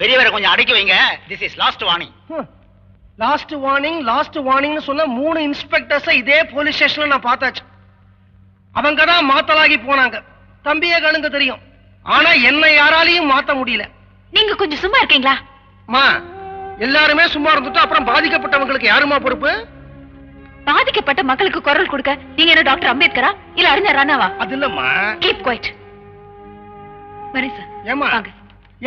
பெரியவரை கொஞ்சம் அடக்கி வைங்க. This is last warning. Last warning சொன்ன 3 இன்ஸ்பெக்டர்ஸ் இதே போலீஸ் ஸ்டேஷன்ல நான் பார்த்தாச்சு. அவங்க தான் மாத்தலாகி போனாங்க. தம்பியே கணுங்க தெரியும். ஆனா என்ன யாராலையும் மாத்த முடியல. நீங்க கொஞ்சம் சும்மா இருக்கீங்களா? எல்லாருமே சும்மா இருந்துட்டு அப்புறம் பாதிக்கப்பட்டவங்களுக்கு யாருமா பொறுப்பு? பாதிக்கப்பட்ட மக்களுக்கு குரல் கொடுக்க நீங்க என்ன டாக்டர் அம்பேத்கரா இல்ல அறிஞர் ராணாவா? அது இல்லம்மா. Keep quiet. வரேன் சார். ஏமா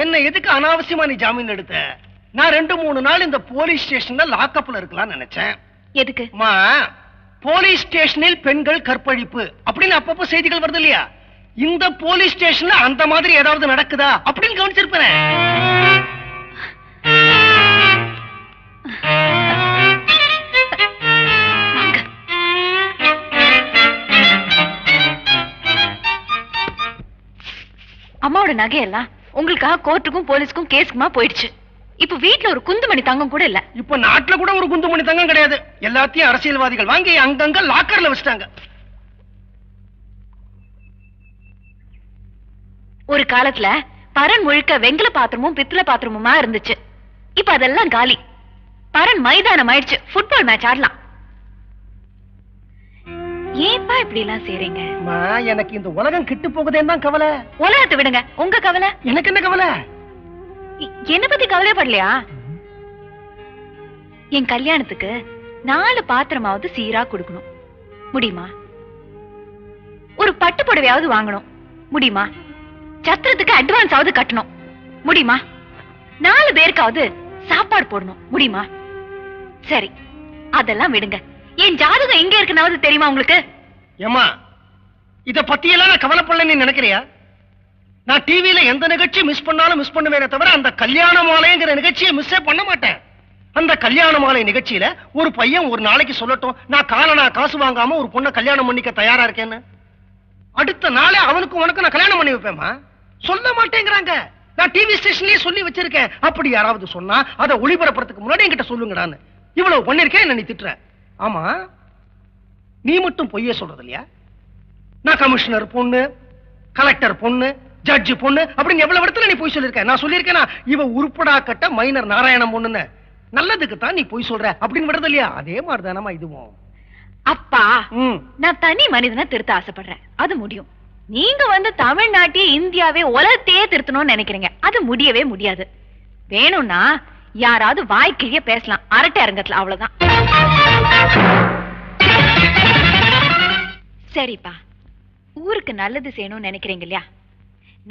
என்ன எதுக்கு அனாவசியமா நீ ஜாமீன் எடுத்த? நான் 2-3 நாள் இந்த போலீஸ் ஸ்டேஷன்ல லாக்அப்ல இருக்கலாம் நினைச்சேன். எதுக்கு? போலீஸ் ஸ்டேஷனில் பெண்கள் கற்பழிப்பு அப்படின்னு அப்பப்போ செய்திகள் வருது இல்லையா? இந்த போலீஸ் ஸ்டேஷன்ல அந்த மாதிரி ஏதாவது நடக்குதா அப்படின்னு கவனிச்சிருப்பேன். அம்மாவோட நகையெல்லாம் உங்களுக்காக கோர்ட்டுக்கும் போலீஸ்க்கும் கேஸ்க்குமா போயிடுச்சு. இப்ப வீட்டுல ஒரு குந்துமணி தங்கம் கூட இல்ல. இப்ப நாட்டுல கூட ஒரு குந்துமணி தங்கம் கிடையாது. எல்லாத்தையும் அரசியல்வாதிகள் வாங்கி அங்கங்க லாக்கர்ல வச்சுட்டாங்க. ஒரு காலத்துல பரன் முழுக்க வெங்கல பாத்திரமும் பித்தளை பாத்திரமுமா இருந்துச்சு. இப்ப அதெல்லாம் காலி. பரன் மைதானம் ஆயிடுச்சு. ஃபுட்பால் மேட்ச் ஆடலாம். ஏன்பா இப்படி எல்லாம் செய்றீங்க? எனக்கு இந்த உலகம் கிட்டு போகுதேன்னு தான் கவலை. உலகத்தை விடுங்க, உங்க கவலை. எனக்கு என்ன கவலை? என்ன பத்தி கவலைப்படலையா? என் கல்யாணத்துக்கு 4 பாத்திரமாவது சீரா கொடுக்கணும், முடியுமா? ஒரு பட்டு புடவையாவது வாங்கணும், முடியுமா? சத்திரத்துக்கு அட்வான்ஸ் ஆவது கட்டணும், முடியுமா? 4 பேருக்காவது சாப்பாடு போடணும், முடியுமா? சரி, அதெல்லாம் விடுங்க. என் ஜாதகம் எங்க இருக்குனாவது தெரியுமா உங்களுக்கு? ஏமா இத பத்தி எல்லாம் நான் கவலைப்படலன்னு நினைக்கிறியா? நான் டிவியில எந்த நிகழ்ச்சி மிஸ் பண்ணாலும் மிஸ் பண்ணுவேனே தவிர அந்த கல்யாண மாலைங்கிற நிகழ்ச்சியை மிஸ்ஸே பண்ண மாட்டேன். அந்த கல்யாண மாலை நிகழ்ச்சியில ஒரு பையன் ஒரு நாளைக்கு சொல்லட்டும், நான் காசு வாங்காம ஒரு பொண்ணை கல்யாணம் பண்ணிக்க தயாரா இருக்கேன்னு. அடுத்த நாளே அவனுக்கும் உனக்கு நான் கல்யாணம் பண்ணி வைப்பேமா? சொல்ல மாட்டேங்கிறாங்க. நான் டிவி ஸ்டேஷன்லயே சொல்லி வச்சிருக்கேன். அப்படி யாராவது சொன்னா அதை ஒளிபரப்புறதுக்கு முன்னாடி என்கிட்ட சொல்லுங்கடான்னு. இவ்வளவு பண்ணிருக்கேன், என்ன நீ திட்டுற? ஆமா, நீ மட்டும் பொய்யே சொல்றது இல்லையா? நான் கமிஷனர் பொண்ணு, கலெக்டர் பொண்ணு, ஜட்ஜ் பொண்ணு அப்படின்னு எவ்வளவு இடத்துல நீ பொய் சொல்லிருக்க? நான் சொல்லியிருக்கேனா இவ உருப்படா கட்ட மைனர் நாராயணம் பொண்ணுன்னு? நல்லதுக்கு தான் நீ பொய் சொல்ற அப்படின்னு விடுறது இல்லையா? அதே மாதிரிதானமா இதுவும். அப்பா, நான் தனி மனிதனை திருத்த ஆசைப்படுறேன், அது முடியும். நீங்க வந்து தமிழ்நாட்டே இந்தியாவே உலகத்தையே திருத்தணும்னு நினைக்கிறீங்க, அது முடியவே முடியாது. வேணும்னா யாராவது வாய்க்கிழிய பேசலாம் அரட்டை அரங்கத்துல, அவ்வளவுதான். சரிப்பா, ஊருக்கு நல்லது செய்யணும்னு நினைக்கிறீங்க இல்லையா?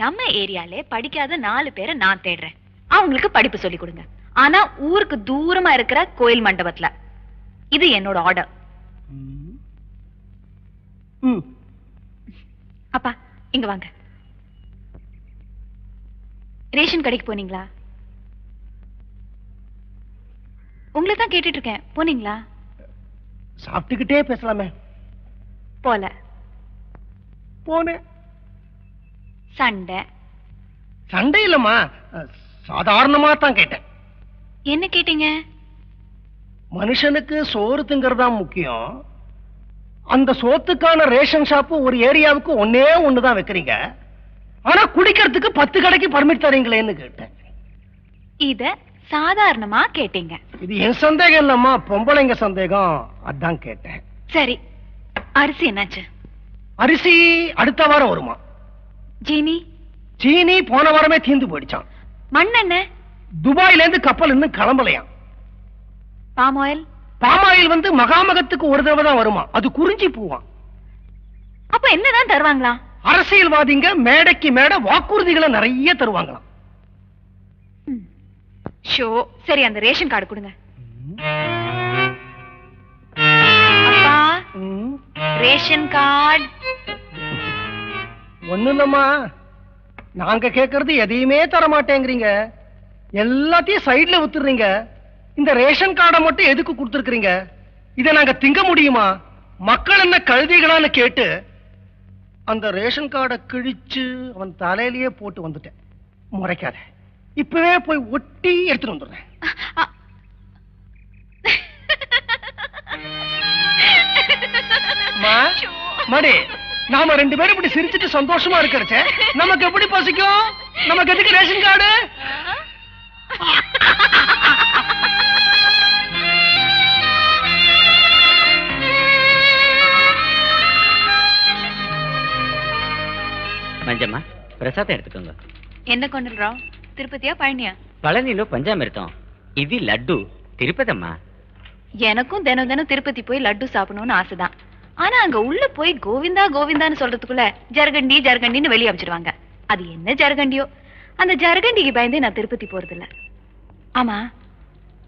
நம்ம ஏரியாலே படிக்காத 4 பேரை நான் தேடுறேன். அவங்களுக்கு படிப்பு சொல்லி கொடுங்க. ஆனா ஊருக்கு தூரமா இருக்கிற கோயில் மண்டபத்துல. இது என்னோட ஆர்டர். அப்பா, இங்க வாங்க. ரேஷன் கடைக்கு போனீங்களா? உங்களை தான் கேட்டுட்டு இருக்கேன். போனீங்களா? சாப்பிட்டுக்கிட்டே பேசலாமே. போல. போனேன். சண்டை இல்லம்மா, சாதாரணமா தான் கேட்டேன். என்ன கேட்டீங்க? மனுஷனுக்கு சோறு திங்கறதா முக்கியம். அந்த சோத்துக்கான ரேஷன் ஷாப்பு ஒரு ஏரியாவுக்கு ஒண்ணுதான் வைக்கிறீங்க. ஆனா குடிக்கிறதுக்கு 10 கடைக்கு பர்மிட் தரீங்களேன்னு கேட்டேன். இத சாதாரணமா கேட்டீங்க. இது என் சந்தேகம் இல்லம்மா, பொம்பளைங்க சந்தேகம், அதான் கேட்டேன். சரி, அரிசி என்னாச்சு? அரிசி அடுத்த வாரம் வருமா? சீனி போன வாரமே தீந்து போயிடுச்சான். மண்ணெண்ணெய் துபாயில இருந்து கப்பல் இன்னும் கிளம்பலையாம். பாம் ஆயில் வந்து மகாமகத்துக்கு ஒரு தடவை தான் வருமா, அது குறிஞ்சி பூவான். அப்ப என்னதான் தருவாங்களா? அரசியல்வாதிங்க மேடைக்கு மேடை வாக்குறுதிகளை நிறைய தருவாங்களாம். சரி, அந்த ரேஷன் கார்டு கொடுங்க. அப்பா, ரேஷன் கார்டு. ஒண்ணு இல்லம்மா, நாங்க கேட்கறது எதையுமே தர மாட்டேங்கிறீங்க, எல்லாத்தையும் சைடுல வித்துறீங்க. இந்த ரேஷன் கார்டை மட்டும் எதுக்கு கொடுத்துருக்கீங்க? இதை நாங்க திங்க முடியுமா? மக்கள் என்ன கழுதிகளான்னு கேட்டு அந்த ரேஷன் கார்டை கிழிச்சு அவன் தலையிலேயே போட்டு வந்துட்டேன். முறைக்காத, இப்பவே போய் ஒட்டி எடுத்துட்டு வந்துடுறேன். மடி, நாம 2 பேரும் இப்படி சிரிச்சுட்டு சந்தோஷமா இருக்கிறச்ச நமக்கு எப்படி பசிக்கும்? நமக்கு எதுக்கு ரேஷன் கார்டு? பிரசாதம் எடுத்துக்கோங்க. என்ன கொண்டுறோம்? திருப்பதியா பழனியா? பழனிలో పంచామృతం, ఇది లడ్డు తిరుపతమ్మా. எனக்கும் தினம் தினம் திருப்பதி போய் லட்டு சாப்பிடணும்னு ஆசைதான். ஆனா அங்க உள்ள போய் கோவிந்தா கோவிந்தான்னு சொல்றதுக்குள்ள ஜர்கண்டி ஜர்கண்டின்னு வெளியே அமைச்சிருவாங்க. அது என்ன ஜர்கண்டியோ, அந்த ஜர்கண்டிக்கு பயந்தே நான் திருப்பதி போறது இல்ல. ஆமா,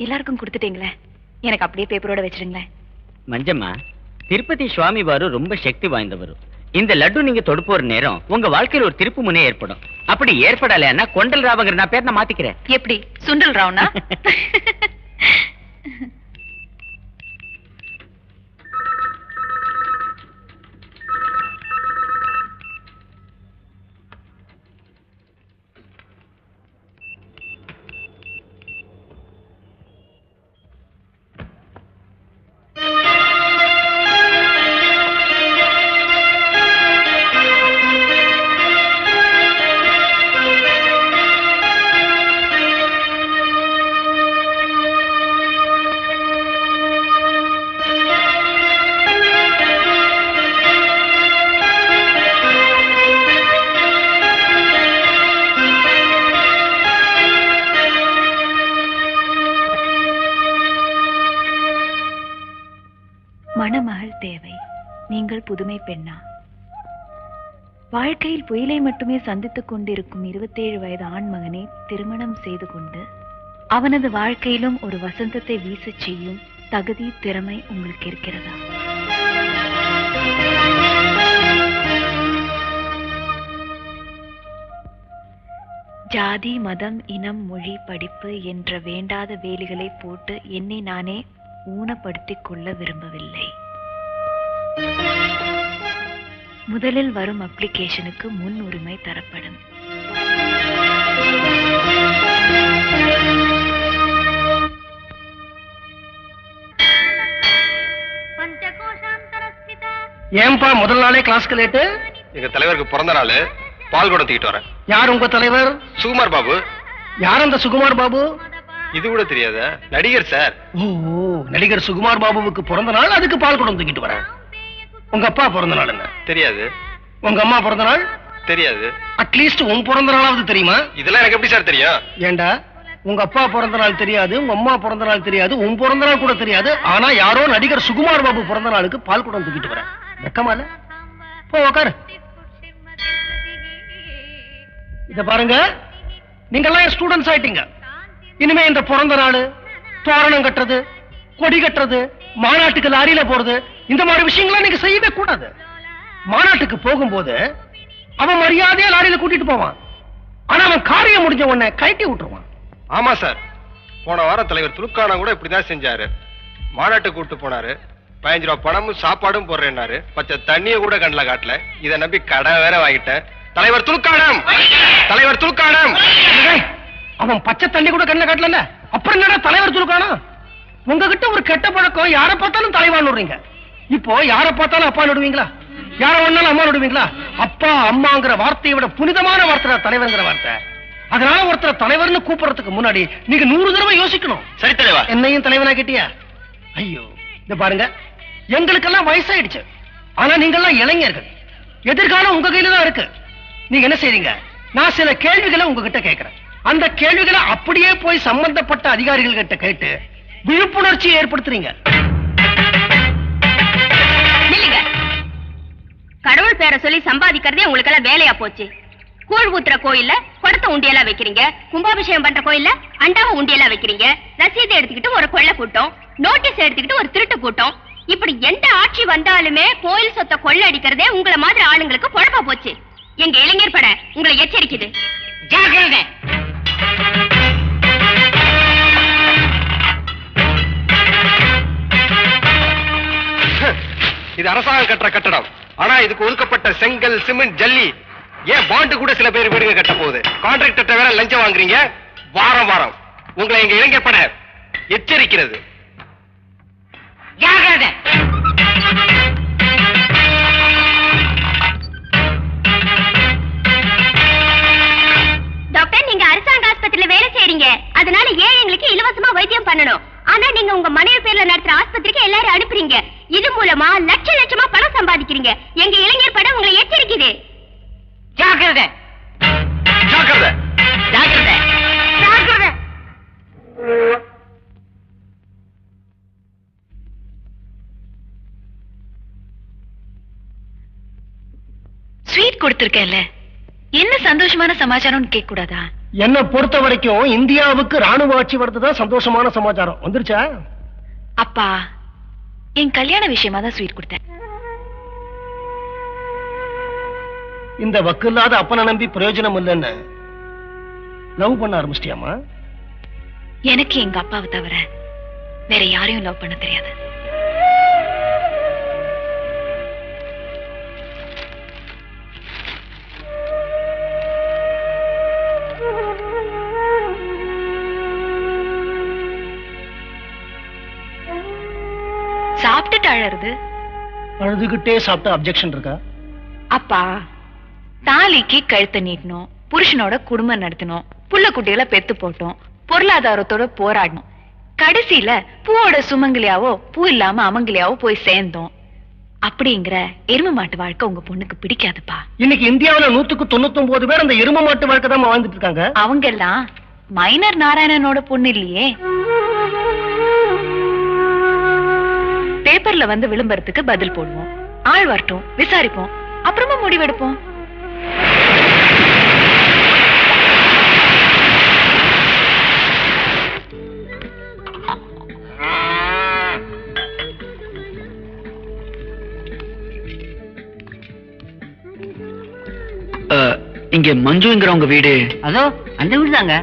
எல்லாருக்கும் கொடுத்துட்டீங்களே, எனக்கு அப்படியே பேப்பரோட வச்சிருங்களேன். மஞ்சம்மா, திருப்பதி சுவாமி வாரு ரொம்ப சக்தி வாய்ந்தவர். இந்த லட்டு நீங்க தொடுப்போற நேரம் உங்க வாழ்க்கையில ஒரு திருப்பு முனை ஏற்படும். அப்படி ஏற்படலைன்னா கொண்டல் ராவங்கிற நான் பேர் நான் மாத்திக்கிறேன். எப்படி சுண்டல் ராவ்னா? மணமகள் தேவை, நீங்கள் புதுமை பெண்ணா? வாழ்க்கையில் புயலை மட்டுமே சந்தித்துக் கொண்டிருக்கும் 27 வயது ஆண்மகனை திருமணம் செய்து கொண்டு அவனது வாழ்க்கையிலும் ஒரு வசந்தத்தை வீசச் செய்யும் தகுதி திறமை உங்களுக்கு இருக்கிறதா? ஜாதி மதம் இனம் மொழி படிப்பு என்ற வேண்டாத வேலிகளை போட்டு என்னை நானே ஊனப்படுத்திக் கொள்ள விரும்பவில்லை. முதலில் வரும் அப்ளிகேஷனுக்கு முன் உரிமை தரப்படும். ஏன்பா முதல் நாளே கிளாஸ்க்கு லேட்டு? எங்க தலைவருக்கு பிறந்த நாள், பால் குடம் தூக்கிட்டு வரேன். யார் உங்க தலைவர்? சுகுமார் பாபு. யார் அந்த சுகுமார் பாபு? இது கூட தெரியாத? நடிகர் சார். ஓ, நடிகர் சுகுமார் பாபுவுக்கு பிறந்த நாள், அதுக்கு பால் குடம் தூக்கிட்டு வரேன். உங்க அப்பா பிறந்த நாள் என்ன? தெரியாது. உங்க அம்மா பிறந்த நாள்? தெரியாது. அட்லீஸ்ட் உன் பிறந்த நாளாவது தெரியுமா? இதெல்லாம் எனக்கு எப்படி சார் தெரியும்? ஏண்டா, உங்க அப்பா பிறந்த நாள் தெரியாது, உங்க அம்மா பிறந்த நாள் தெரியாது, உன் பிறந்த நாள் கூட தெரியாது, ஆனா யாரோ நடிகர் சுகுமார் பாபு பிறந்த நாளுக்கு பால் குடம் தூக்கிட்டு வரேன். வெக்கமால? போ உக்காரு. இத பாருங்க, நீங்கெல்லாம் ஸ்டூடெண்ட்ஸ் ஆயிட்டீங்க. இனிமே இந்த பிறந்த நாள், தோரணம் கட்டுறது, கொடி கட்டுறது, மாநாட்டுக்கு லாரியில போறது, இந்த மாதிரி விஷயங்கள்லாம் நீங்க செய்யவே கூடாது. மாநாட்டுக்கு போகும்போது அவன் மரியாதையா லாரியில கூட்டிட்டு போவான், ஆனா அவன் காரியம் முடிஞ்ச உடனே கட்டி விட்டுருவான். ஆமா சார், போன வாரம் தலைவர் துலுக்கானா கூட இப்படிதான் செஞ்சாரு. மாநாட்டுக்கு கூட்டு போனாரு, 15 ரூபாய் பணமும் சாப்பாடும் போடுறேன்னாரு, பச்சை தண்ணிய கூட கண்ணுல காட்டல. இதை நம்பி கடை வேற வாங்கிட்டேன். தலைவர் துலுக்கானம், தலைவர் துலுக்கானம். அவன் பச்சை தண்ணி கூட கண்ணுல காட்டல, அப்புறம் என்னடா தலைவர் துலுக்கானா? உங்ககிட்ட ஒரு கெட்ட பழக்கம், யாரை பார்த்தாலும் தலைவான் விடுறீங்க. இப்போ யாரை பார்த்தாலும் அப்பா விடுவீங்களா? யாரை வேணாலும் அம்மா விடுவீங்களா? அப்பா அம்மாங்கிற வார்த்தையை விட புனிதமான வார்த்தை தலைவர்ங்கிற வார்த்தை. அதனால ஒருத்தர் தலைவர்னு கூப்பிடுறதுக்கு முன்னாடி நீங்க 100 தடவை யோசிக்கணும். சரி தலைவா. என்னையும் தலைவனா கேட்டியா? ஐயோ, இந்த பாருங்க, எங்களுக்கெல்லாம் வயசாயிடுச்சு, ஆனா நீங்கெல்லாம் இளைஞர்கள். எதிர்காலம் உங்க கையில தான் இருக்கு. நீங்க என்ன செய்றீங்க? நான் சில கேள்விகளை உங்ககிட்ட கேட்கிறேன். அந்த கேள்விகளை அப்படியே போய் சம்பந்தப்பட்ட அதிகாரிகள் கிட்ட கேட்டு விழிப்புணர்ச்சி ஏற்படுத்துறீங்க. கடவுள் பேரை சொல்லி சம்பாதிக்கிறதே உங்களுக்கு எல்லாம் வேலையா போச்சு. கூழ் ஊத்துற கோயில்ல குடத்தை உண்டியெல்லாம் வைக்கிறீங்க, கும்பாபிஷேகம் பண்ற கோயில்ல அண்டாவை உண்டியெல்லாம் வைக்கிறீங்க, ரசீதை எடுத்துக்கிட்டு ஒரு கொள்ளை கூட்டம், நோட்டீஸ் எடுத்துக்கிட்டு ஒரு திருட்டு கூட்டம். இப்படி எந்த ஆட்சி வந்தாலுமே கோயில் சொத்தை கொள்ளை அடிக்கிறதே உங்களை மாதிரி ஆளுங்களுக்கு பொழப்பா போச்சு. எங்க இளைஞர் பட உங்களை எச்சரிக்குது, ஜாக்கிரதை. இது அரசாங்கம் கட்டுற கட்டடம், ஆனா இதுக்கு ஒதுக்கப்பட்ட செங்கல் சிமெண்ட் ஜல்லி ஏன் பாண்டு கூட சில பேர் வீடுங்க கட்ட போகுது. கான்ட்ராக்டர் வேற லஞ்சம் வாங்குறீங்க. வாரம் வாரம் உங்களை எங்க இளைஞர் பட எச்சரிக்கிறது, ஜாக்கிரதை. டாக்டர், நீங்க அரசாங்க ஆஸ்பத்திரியில வேலை செய்றீங்க, அதனால ஏழைங்களுக்கு இலவசமா வைத்தியம் பண்ணணும். ஆனா நீங்க உங்க மனைவி பேர்ல நடத்துற ஆஸ்பத்திரிக்கு எல்லாரும் அனுப்புறீங்க. இது மூலமா லட்ச லட்சமா பணம் சம்பாதிக்கிறீங்க. எங்க இளைஞர் படம் உங்களை எச்சரிக்குது, ஜாக்கிரதை. ஜாக்கிரதை. ஜாக்கிரதை. ஜாக்கிரதை. ஸ்வீட் கொடுத்திருக்கேன்ல, என்ன சந்தோஷமான சமாச்சாரம்னு கேட்க கூடாதா? என்ன பொறுத்த வரைக்கும் இந்தியாவுக்கு ராணுவ ஆட்சி வர்றதுதான் சந்தோஷமான சமாச்சாரம். வந்துருச்சா? அப்பா, என் கல்யாண விஷயமா தான் ஸ்வீட் கொடுத்தேன். இந்த வக்கில்லாத அப்பனை நம்பி பிரயோஜனம் இல்லைன்னு லவ் பண்ண ஆரம்பிச்சிட்டியாமா? எனக்கு எங்க அப்பாவை தவிர வேற யாரையும் லவ் பண்ண தெரியாது. சாப்பிட்டுட்டு அழறது. அழுதுகிட்டே சாப்பிட்ட அப்ஜெக்ஷன் இருக்கா? அப்பா, தாலிக்கு கழுத்தை நீட்டணும், புருஷனோட குடும்பம் நடத்தணும், புள்ள குட்டிகளை பெத்து போட்டோம், பொருளாதாரத்தோட போராடணும், கடைசியில பூவோட சுமங்கலியாவோ பூ இல்லாம அமங்கலியாவோ போய் சேர்ந்தோம். அப்படிங்கிற எரும மாட்டு வாழ்க்கை உங்க பொண்ணுக்கு பிடிக்காதுப்பா. இன்னைக்கு இந்தியாவுல 199 பேர் அந்த எரும மாட்டு வாழ்க்கை தான் வாழ்ந்துட்டு இருக்காங்க. அவங்க எல்லாம் மைனர் நாராயணனோட பொண்ணு இல்லையே. பேப்பர்ல வந்து விளம்பரத்துக்கு பதில் போடுவோம், ஆள் வரட்டும், விசாரிப்போம், அப்புறமா முடிவெடுப்போம். இங்க மஞ்சுங்கிறவங்க வீடு. அதோ அந்த வீடு தாங்க.